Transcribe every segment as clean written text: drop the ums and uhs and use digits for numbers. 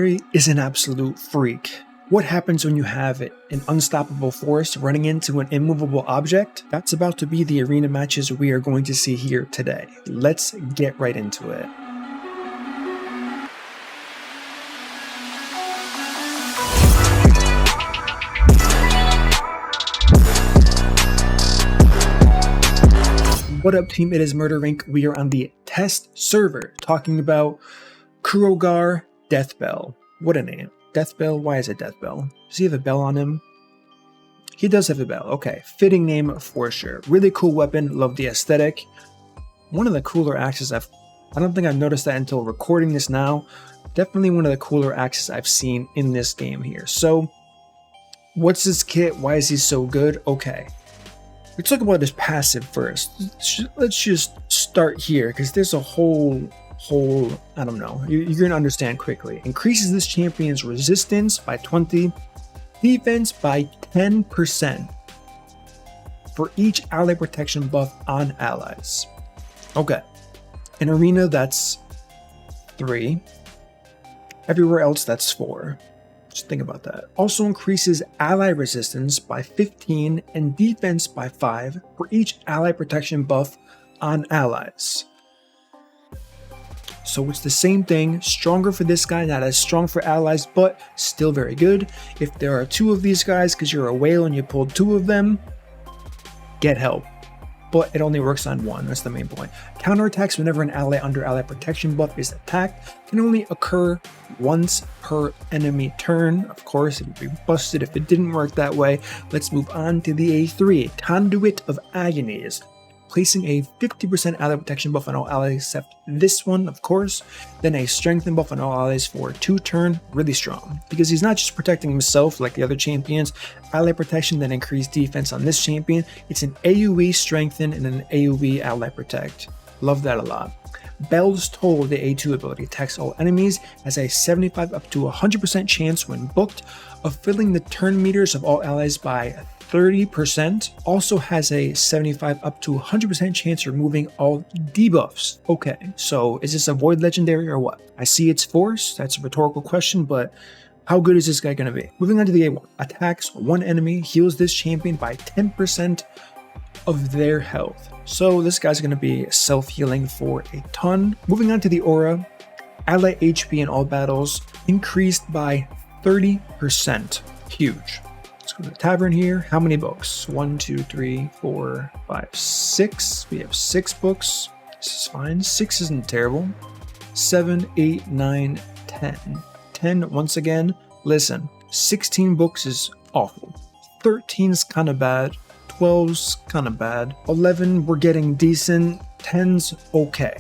Is an absolute freak. What happens when you have an unstoppable force running into an immovable object? That's about to be the arena matches we are going to see here today. Let's get right into it. What up, team? It is MurderInc. We are on the test server talking about Korugar Death Bell. What a name. Death Bell? Why is it Death Bell? Does he have a bell on him? He does have a bell. Okay. Fitting name for sure. Really cool weapon. Love the aesthetic. One of the cooler axes I don't think I've noticed that until recording this now. Definitely one of the cooler axes I've seen in this game here. So, what's this kit? Why is he so good? Okay. Let's talk about his passive first. Let's just start here because there's a whole, I don't know, you're going to understand quickly. Increases this champion's resistance by 20, defense by 10% for each ally protection buff on allies. Okay. In arena, that's 3. Everywhere else, that's 4. Just think about that. Also increases ally resistance by 15 and defense by 5 for each ally protection buff on allies. So it's the same thing, stronger for this guy, not as strong for allies, but still very good. If there are 2 of these guys because you're a whale and you pulled 2 of them, get help. But it only works on 1, that's the main point. Counterattacks whenever an ally under ally protection buff is attacked can only occur once per enemy turn. Of course, it would be busted if it didn't work that way. Let's move on to the A3, Conduit of Agonies. Placing a 50% ally protection buff on all allies except this one, of course. Then a strengthen buff on all allies for 2 turn, really strong. Because he's not just protecting himself like the other champions. Ally protection, then increased defense on this champion. It's an AoE strengthen and an AoE ally protect. Love that a lot. Bell's Toll, the A2 ability, attacks all enemies, has a 75 up to 100% chance when booked of filling the turn meters of all allies by 30%, also has a 75 up to 100% chance of removing all debuffs. Okay, so is this a void legendary or what? I see its force, that's a rhetorical question, but how good is this guy going to be? Moving on to the A1, attacks one enemy, heals this champion by 10% of their health. So this guy's going to be self-healing for a ton. Moving on to the aura, ally HP in all battles increased by 30%. Huge. Let's go to the tavern here. How many books? 1, 2, 3, 4, 5, 6. We have 6 books. This is fine. 6 isn't terrible. 7, 8, 9, 10. 10, once again, listen, 16 books is awful. 13's kind of bad. 12's kind of bad. 11, we're getting decent. 10's okay.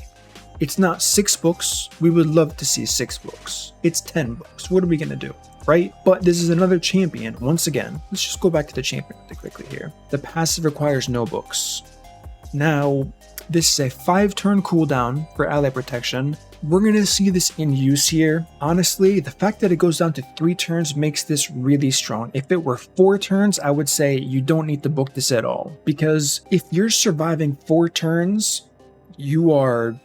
It's not 6 books. We would love to see 6 books. It's 10 books. What are we going to do? Right? But this is another champion. Once again, let's just go back to the champion really quickly here. The passive requires no books. Now, this is a 5-turn cooldown for ally protection. We're going to see this in use here. Honestly, the fact that it goes down to 3 turns makes this really strong. If it were 4 turns, I would say you don't need to book this at all. Because if you're surviving 4 turns, you are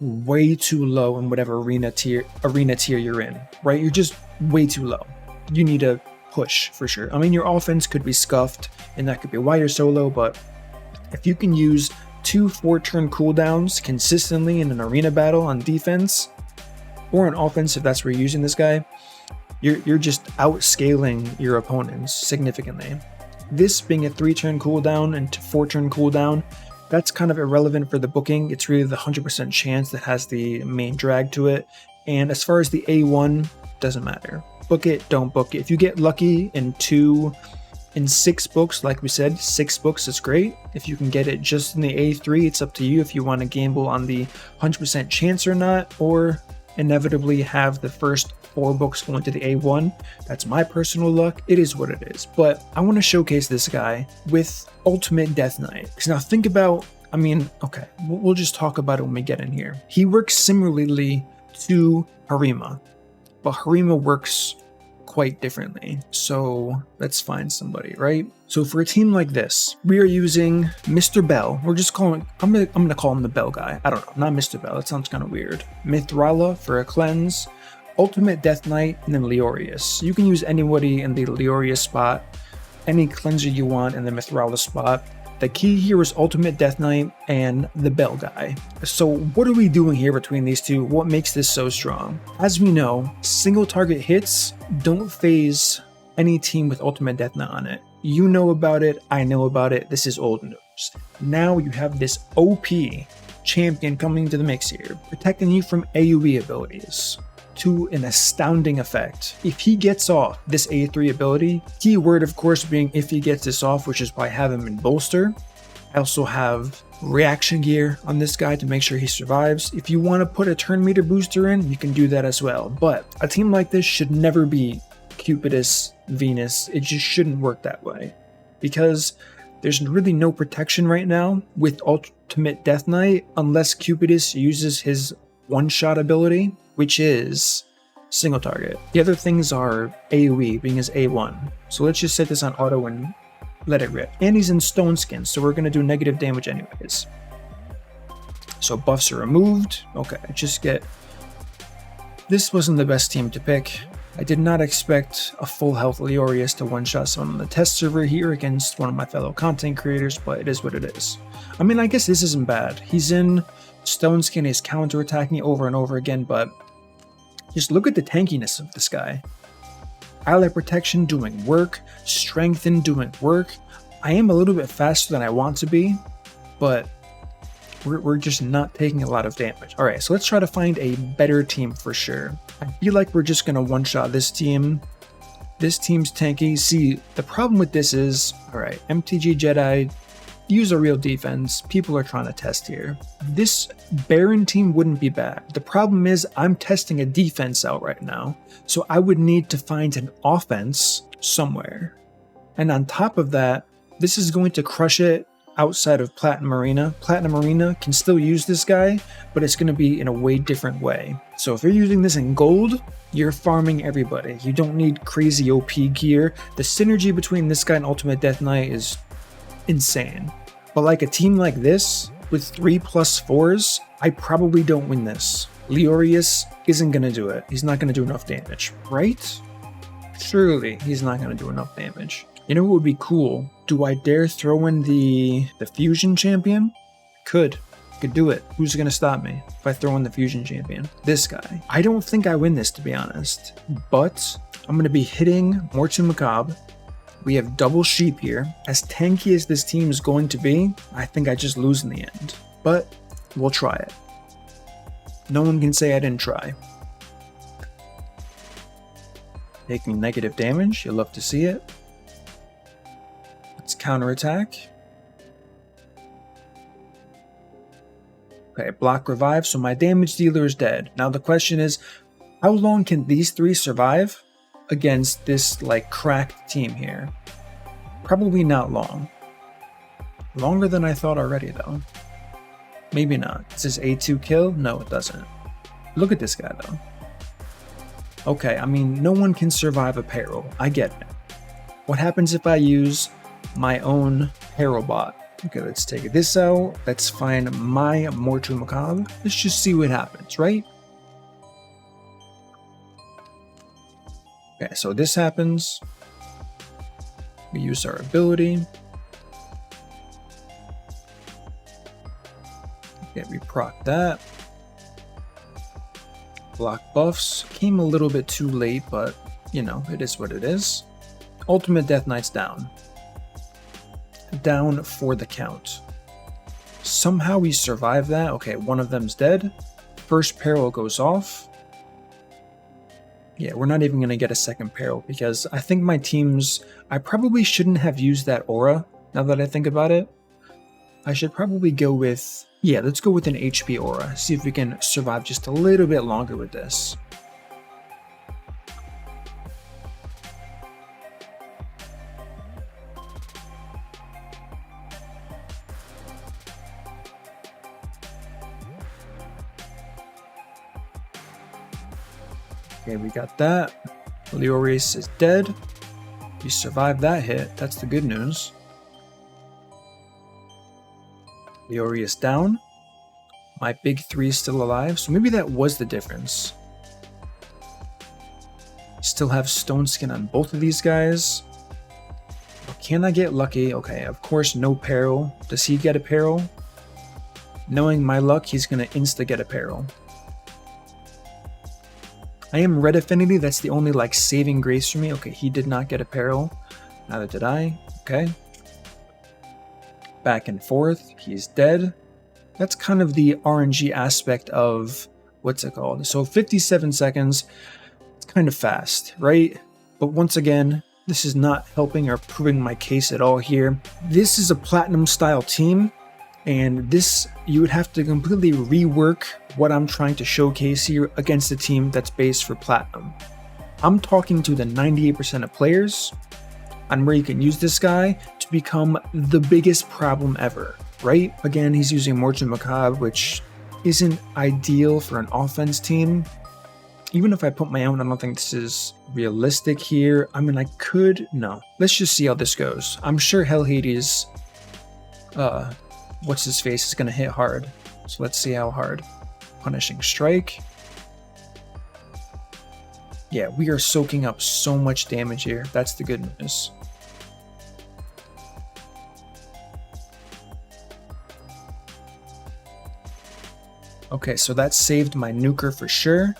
way too low in whatever arena tier you're in, right? You're just way too low. You need to push for sure. I mean, your offense could be scuffed and that could be why you're so low, but if you can use 2 4-turn cooldowns consistently in an arena battle on defense or on offense, if that's where you're using this guy, you're just outscaling your opponents significantly. This being a 3-turn cooldown and 4-turn cooldown, that's kind of irrelevant for the booking. It's really the 100% chance that has the main drag to it. And as far as the A1, doesn't matter. Book it, don't book it. If you get lucky in 6 books, like we said, 6 books is great. If you can get it just in the A3, it's up to you if you want to gamble on the 100% chance or not, or inevitably have the first 4 books going to the A1. That's my personal luck. It is what it is. But I want to showcase this guy with Ultimate Death Knight. Because now think about, I mean, okay, we'll just talk about it when we get in here. He works similarly to Harima, but Harima works quite differently. So let's find somebody, right? So for a team like this, we are using Mr. Bell. We're just calling, I'm gonna call him the Bell guy. I don't know, not Mr. Bell. That sounds kind of weird. Mithrala for a cleanse. Ultimate Death Knight, and then Leorius. You can use anybody in the Leorius spot, any cleanser you want in the Mithralis spot. The key here is Ultimate Death Knight and the Bell guy. So what are we doing here between these two? What makes this so strong? As we know, single target hits don't phase any team with Ultimate Death Knight on it. You know about it, I know about it, this is old news. Now you have this OP champion coming into the mix here, protecting you from AoE abilities to an astounding effect. If he gets off this A3 ability, keyword of course being if he gets this off, which is why I have him in bolster. I also have reaction gear on this guy to make sure he survives. If you want to put a turn meter booster in, you can do that as well. But a team like this should never be Cupidus, Venus. It just shouldn't work that way, because there's really no protection right now with Ultimate Death Knight unless Cupidus uses his one-shot ability, which is single target. The other things are AoE, being his A1. So let's just set this on auto and let it rip. And he's in Stone Skin, so we're going to do negative damage anyways. So buffs are removed. Okay, just get... This wasn't the best team to pick. I did not expect a full health Leorius to one-shot someone on the test server here against one of my fellow content creators, but it is what it is. I mean, I guess this isn't bad. He's in Stone Skin, he's counter-attacking over and over again, but just look at the tankiness of this guy. Ally protection doing work, strengthen doing work. I am a little bit faster than I want to be, but we're just not taking a lot of damage. Alright, so let's try to find a better team for sure. I feel like we're just going to one-shot this team. This team's tanky. See, the problem with this is, alright, MTG Jedi, use a real defense. People are trying to test here. This Baron team wouldn't be bad. The problem is I'm testing a defense out right now, so I would need to find an offense somewhere. And on top of that, this is going to crush it outside of Platinum Arena. Platinum Arena can still use this guy, but it's going to be in a way different way. So if you're using this in gold, you're farming everybody. You don't need crazy OP gear. The synergy between this guy and Ultimate Death Knight is insane. But like a team like this, with 3+4s, I probably don't win this. Leorius isn't going to do it. He's not going to do enough damage, right? Surely he's not going to do enough damage. You know what would be cool? Do I dare throw in the Fusion Champion? Could do it. Who's going to stop me if I throw in the Fusion Champion? This guy. I don't think I win this, to be honest. But I'm going to be hitting Mortu Macabre. We have double sheep here. As tanky as this team is going to be, I think I just lose in the end. But we'll try it. No one can say I didn't try. Taking negative damage. You'll love to see it. Let's counterattack. Okay, block revive, so my damage dealer is dead. Now the question is, how long can these three survive against this like cracked team here? Probably not long. Longer than I thought already though. Maybe not. Does this A2 kill? No, it doesn't. Look at this guy though. Okay, I mean, no one can survive a peril. I get it. What happens if I use my own peril bot? Okay, let's take this out. Let's find my Mortu Macabre. Let's just see what happens, right? Okay, so this happens. We use our ability. Okay, we proc that. Block buffs. Came a little bit too late, but, you know, it is what it is. Ultimate Death Knight's down. Down for the count. Somehow we survive that. Okay, one of them's dead. First peril goes off. Yeah, we're not even going to get a second peril because I think my team's... I probably shouldn't have used that aura, now that I think about it. I should probably go with... Yeah, let's go with an HP aura. See if we can survive just a little bit longer with this. Okay, we got that. Leorius is dead. We survived that hit. That's the good news. Leorius down. My big three is still alive, so maybe that was the difference. Still have stone skin on both of these guys. Can I get lucky? Okay, of course, no peril. Does he get a peril? Knowing my luck, he's gonna insta get a peril. I am red affinity, that's the only like saving grace for me. Okay, he did not get a peril. Neither did I. Okay. Back and forth, he's dead. That's kind of the RNG aspect of what's it called? So 57 seconds, it's kind of fast, right? But once again, this is not helping or proving my case at all here. This is a platinum style team, and this, you would have to completely rework what I'm trying to showcase here against a team that's based for platinum. I'm talking to the 98% of players on where you can use this guy to become the biggest problem ever, right? Again, he's using Morton Macabre, which isn't ideal for an offense team. Even if I put my own, I don't think this is realistic here. I mean, I could, no. Let's just see how this goes. I'm sure Hell Hades, what's his face, is gonna hit hard. So let's see how hard. Punishing Strike. Yeah, we are soaking up so much damage here. That's the good news. Okay, so that saved my nuker for sure.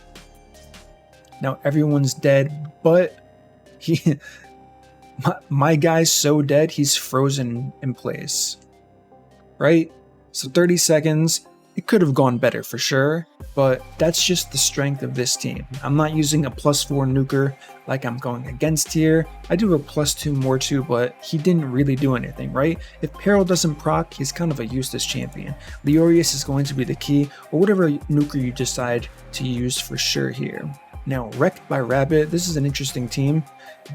Now everyone's dead, but my guy's so dead, he's frozen in place. Right? So 30 seconds, it could have gone better for sure, but that's just the strength of this team. I'm not using a +4 nuker like I'm going against here. I do a +2 more too, but he didn't really do anything, right? If Peril doesn't proc, he's kind of a useless champion. Leorius is going to be the key, or whatever nuker you decide to use for sure here. Now, Wrecked by Rabbit, this is an interesting team.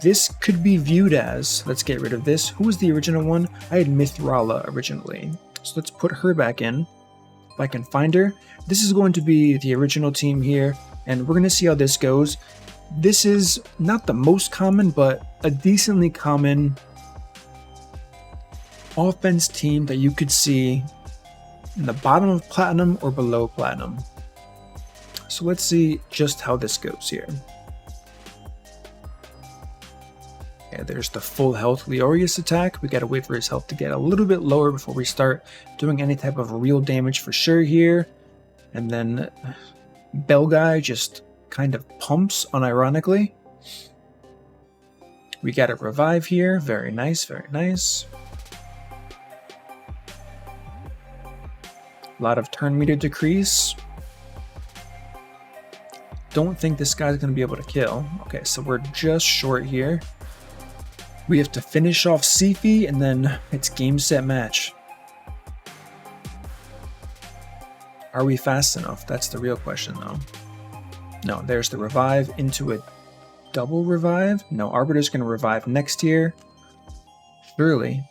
This could be viewed as, let's get rid of this. Who was the original one? I had Mithrala originally. So let's put her back in. If I can find her. This is going to be the original team here, and we're going to see how this goes. This is not the most common, but a decently common offense team that you could see in the bottom of Platinum or below Platinum. So let's see just how this goes here. Yeah, there's the full health Leorius attack. We gotta wait for his health to get a little bit lower before we start doing any type of real damage for sure here. And then Bell Guy just kind of pumps unironically. We got a revive here. Very nice, very nice. A lot of turn meter decrease. Don't think this guy's going to be able to kill. Okay, so we're just short here. We have to finish off Sifi, and then it's game, set, match. Are we fast enough? That's the real question, though. No, there's the revive into a double revive. No, Arbiter's going to revive next here. Surely.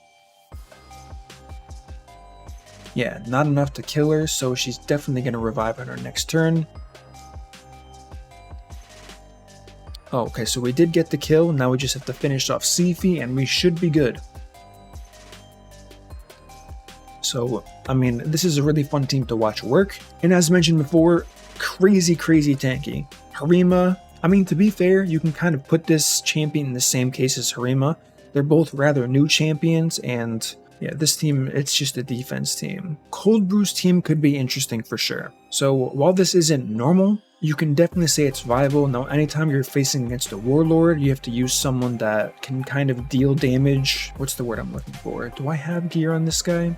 Yeah, not enough to kill her, so she's definitely going to revive on her next turn. Oh, okay, so we did get the kill. Now we just have to finish off Sifi, and we should be good. So, I mean, this is a really fun team to watch work. And as mentioned before, crazy, crazy tanky. Harima, I mean, to be fair, you can kind of put this champion in the same case as Harima. They're both rather new champions, and yeah, this team, it's just a defense team. Cold Brew's team could be interesting for sure. So while this isn't normal, you can definitely say it's viable. Now, anytime you're facing against a warlord, you have to use someone that can kind of deal damage. What's the word I'm looking for? Do I have gear on this guy?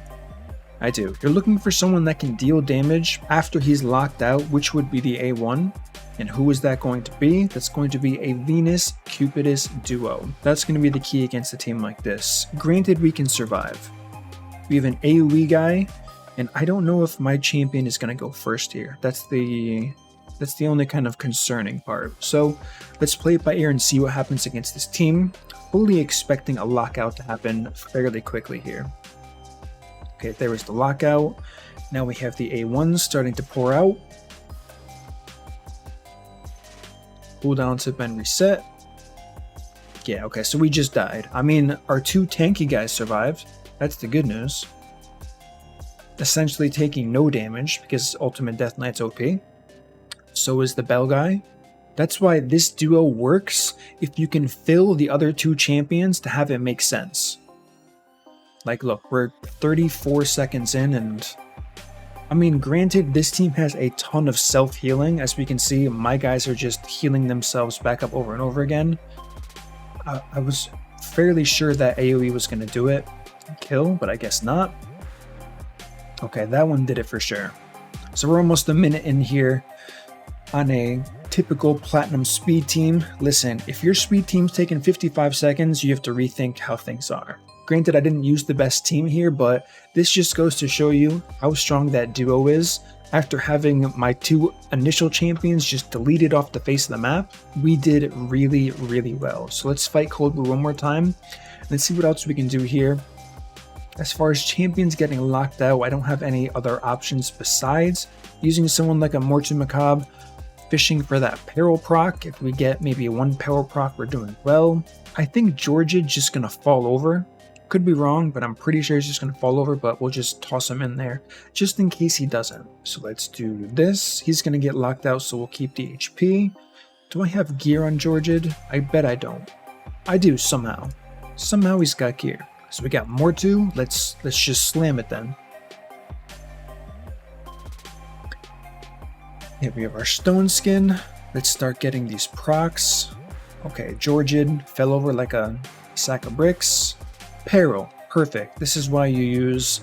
I do. You're looking for someone that can deal damage after he's locked out, which would be the A1. And who is that going to be? That's going to be a Venus Cupidus duo. That's going to be the key against a team like this. Granted, we can survive. We have an AoE guy, and I don't know if my champion is going to go first here. That's the only kind of concerning part. So let's play it by ear and see what happens against this team. Fully expecting a lockout to happen fairly quickly here. Okay, there was the lockout. Now we have the A1s starting to pour out. Cooldowns have been reset. Yeah, okay, so we just died. I mean, our two tanky guys survived. That's the good news. Essentially taking no damage because Ultimate Death Knight's OP. So is the Bell guy. That's why this duo works if you can fill the other two champions to have it make sense. Like, look, we're 34 seconds in, and I mean, granted, this team has a ton of self-healing. As we can see, my guys are just healing themselves back up over and over again. I was fairly sure that AoE was going to do it, kill, but I guess not. Okay, that one did it for sure. So we're almost a minute in here on a typical platinum speed team. Listen, if your speed team's taking 55 seconds, you have to rethink how things are. Granted, I didn't use the best team here, but this just goes to show you how strong that duo is. After having my two initial champions just deleted off the face of the map, we did really, really well. So let's fight Korugar one more time. Let's see what else we can do here. As far as champions getting locked out, I don't have any other options besides using someone like a Mortu Macabre, fishing for that peril proc. If we get maybe one peril proc, we're doing well. I think Georgia's just going to fall over. Could be wrong, but I'm pretty sure he's just going to fall over, but we'll just toss him in there just in case he doesn't. So let's do this. He's going to get locked out, so we'll keep the HP. Do I have gear on Georgia? I bet I don't. I do somehow. Somehow he's got gear. So we got Mortu. Let's just slam it then. Here we have our stone skin. Let's start getting these procs. Okay, Georgia fell over like a sack of bricks. Peril, perfect. This is why you use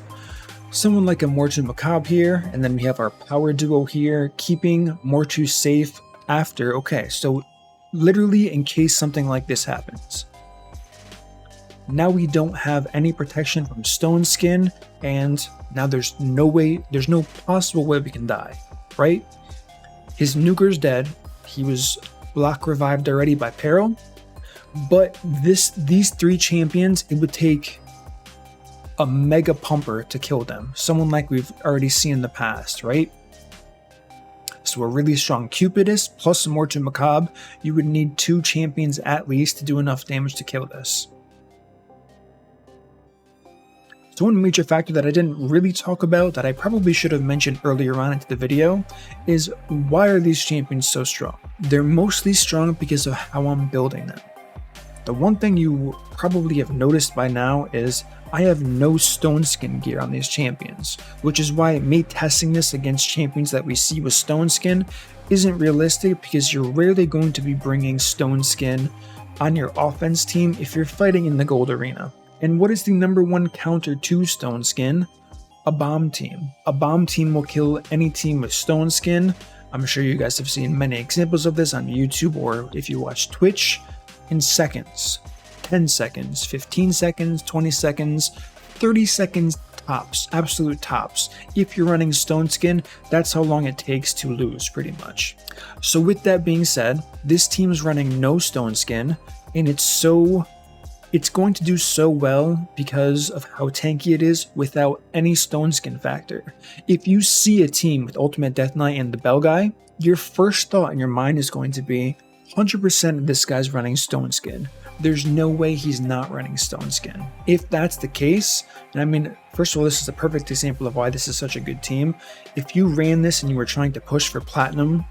someone like a Mortu Macabre here, and then we have our power duo here, keeping Mortu safe after. Okay, so literally in case something like this happens. Now we don't have any protection from stone skin, and now there's no possible way we can die, right? His nuker's dead. He was block revived already by Peril. But these three champions, it would take a mega pumper to kill them. Someone like we've already seen in the past, right? So a really strong Cupidus plus a Mortu Macabre, you would need two champions at least to do enough damage to kill this. So one major factor that I didn't really talk about that I probably should have mentioned earlier on into the video is why are these champions so strong? They're mostly strong because of how I'm building them. The one thing you probably have noticed by now is I have no stone skin gear on these champions, which is why me testing this against champions that we see with stone skin isn't realistic, because you're rarely going to be bringing stone skin on your offense team if you're fighting in the gold arena. And what is the number one counter to stone skin? A bomb team. A bomb team will kill any team with stone skin. I'm sure you guys have seen many examples of this on YouTube, or if you watch Twitch, in seconds, 10 seconds, 15 seconds, 20 seconds, 30 seconds tops, absolute tops. If you're running stone skin, that's how long it takes to lose pretty much. So with that being said, this team's running no stone skin, and it's going to do so well because of how tanky it is without any stone skin factor. If you see a team with Ultimate Death Knight and the Bell Guy, your first thought in your mind is going to be 100% of this guy's running stone skin. There's no way he's not running stone skin. If that's the case, and I mean, first of all, this is a perfect example of why this is such a good team. If you ran this and you were trying to push for platinum,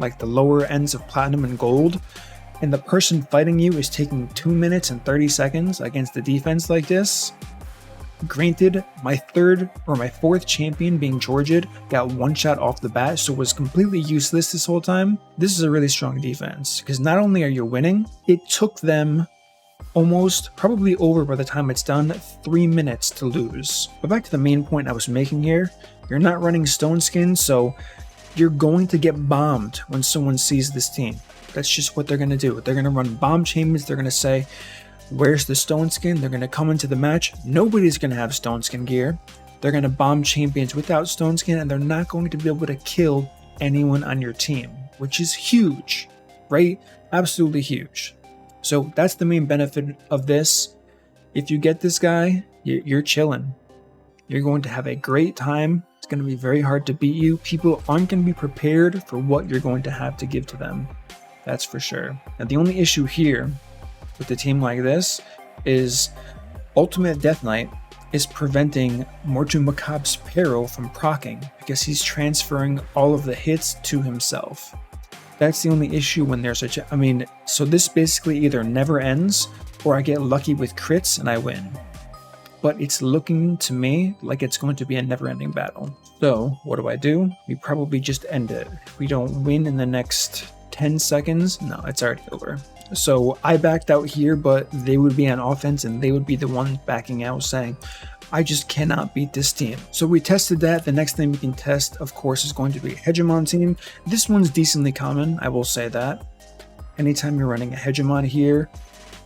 like the lower ends of platinum and gold, and the person fighting you is taking 2 minutes and 30 seconds against the defense like this, granted, my fourth champion being Georgia got one shot off the bat, so was completely useless this whole time. This is a really strong defense, because not only are you winning, it took them almost, probably over by the time it's done, 3 minutes to lose. But back to the main point I was making here, you're not running stone skin, so you're going to get bombed when someone sees this team. That's just what they're going to do. They're going to run bomb champions, they're going to say, where's the stone skin? They're going to come into the match. Nobody's going to have stone skin gear. They're going to bomb champions without stone skin, and they're not going to be able to kill anyone on your team, which is huge, right? Absolutely huge. So that's the main benefit of this. If you get this guy, you're chilling. You're going to have a great time. It's going to be very hard to beat you. People aren't going to be prepared for what you're going to have to give to them. That's for sure. Now, the only issue here with a team like this is Ultimate Death Knight is preventing Mortu Macabre's Peril from proccing because he's transferring all of the hits to himself. That's the only issue when there's such a, I mean, so this basically either never ends or I get lucky with crits and I win. But it's looking to me like it's going to be a never-ending battle. So what do? We probably just end it. If we don't win in the next 10 seconds, no, it's already over. So I backed out here, but they would be on offense and they would be the one backing out saying, I just cannot beat this team. So we tested that. The next thing we can test, of course, is going to be a Hegemon team. This one's decently common, I will say that. Anytime you're running a Hegemon here,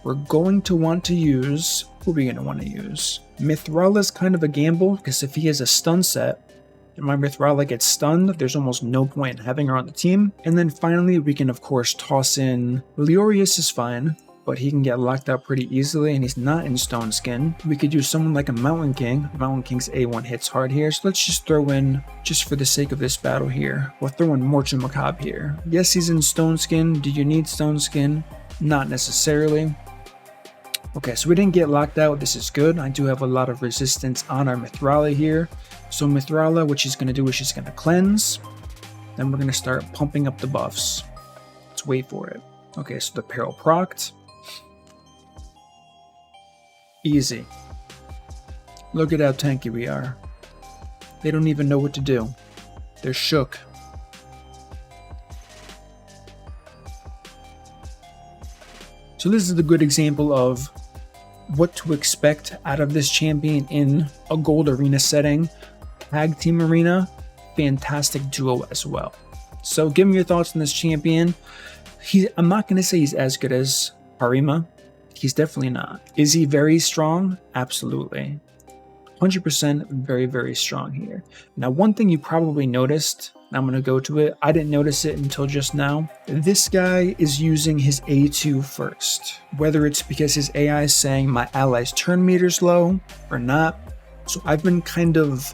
we're going to want to use, who are we going to want to use? Mithrala is kind of a gamble, because if he has a stun set, and my Mithrala gets stunned, there's almost no point in having her on the team. And then finally, we can of course toss in, Leorius is fine, but he can get locked out pretty easily, and he's not in Stone Skin. We could use someone like a Mountain King. Mountain King's A1 hits hard here, so let's just throw in, just for the sake of this battle here, we'll throw in Morton Macabre here. Yes, he's in Stone Skin. Do you need Stone Skin? Not necessarily. Okay, so we didn't get locked out. This is good. I do have a lot of resistance on our Mithrala here. So Mithrala, what she's going to do is she's going to cleanse. Then we're going to start pumping up the buffs. Let's wait for it. Okay, so the Peril procced. Easy. Look at how tanky we are. They don't even know what to do. They're shook. So this is a good example of what to expect out of this champion in a gold arena setting. Tag team arena, fantastic duo as well. So give me your thoughts on this champion. I'm not going to say he's as good as Harima. He's definitely not. Is he very strong? Absolutely. 100% very, very strong here. Now, one thing you probably noticed, and I'm going to go to it, I didn't notice it until just now. This guy is using his A2 first. Whether it's because his AI is saying my ally's turn meter's low or not. So I've been kind of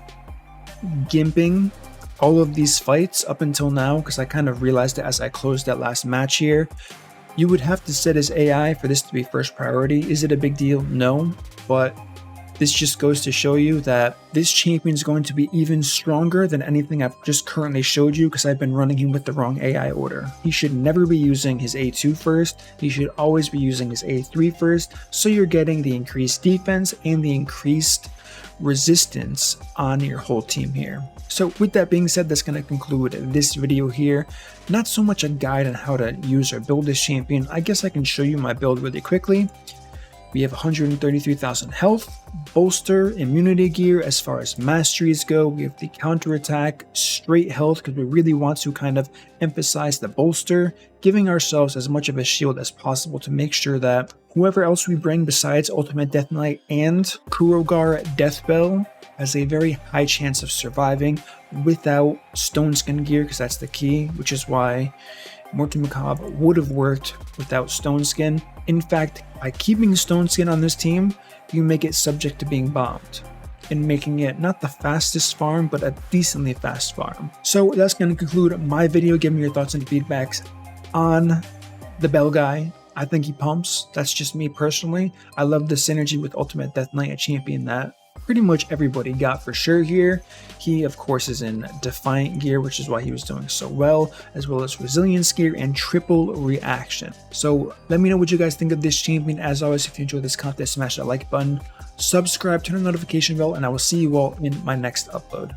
gimping all of these fights up until now because I kind of realized it as I closed that last match here. You would have to set his AI for this to be first priority. Is it a big deal? No, but this just goes to show you that this champion is going to be even stronger than anything I've just currently showed you because I've been running him with the wrong AI order. He should never be using his A2 first. He should always be using his A3 first, so you're getting the increased defense and the increased resistance on your whole team here. So with that being said, that's going to conclude this video here. Not so much a guide on how to use or build this champion. I guess I can show you my build really quickly. We have 133,000 health, bolster, immunity gear. As far as masteries go, we have the counterattack, straight health, because we really want to kind of emphasize the bolster, giving ourselves as much of a shield as possible to make sure that whoever else we bring besides Ultimate Death Knight and Korugar Deathbell has a very high chance of surviving without Stone Skin gear, because that's the key, which is why Morton Macabre would have worked without Stone Skin. In fact, by keeping Stone Skin on this team, you make it subject to being bombed and making it not the fastest farm, but a decently fast farm. So that's going to conclude my video. Give me your thoughts and feedbacks on the Bell guy. I think he pumps. That's just me personally. I love the synergy with Ultimate Death Knight, a champion that pretty much everybody got for sure here. He of course is in Defiant gear, which is why he was doing so well, as well as Resilience gear and triple reaction. So let me know what you guys think of this champion. As always, if you enjoyed this content, smash that like button, subscribe, turn on the notification bell, and I will see you all in my next upload.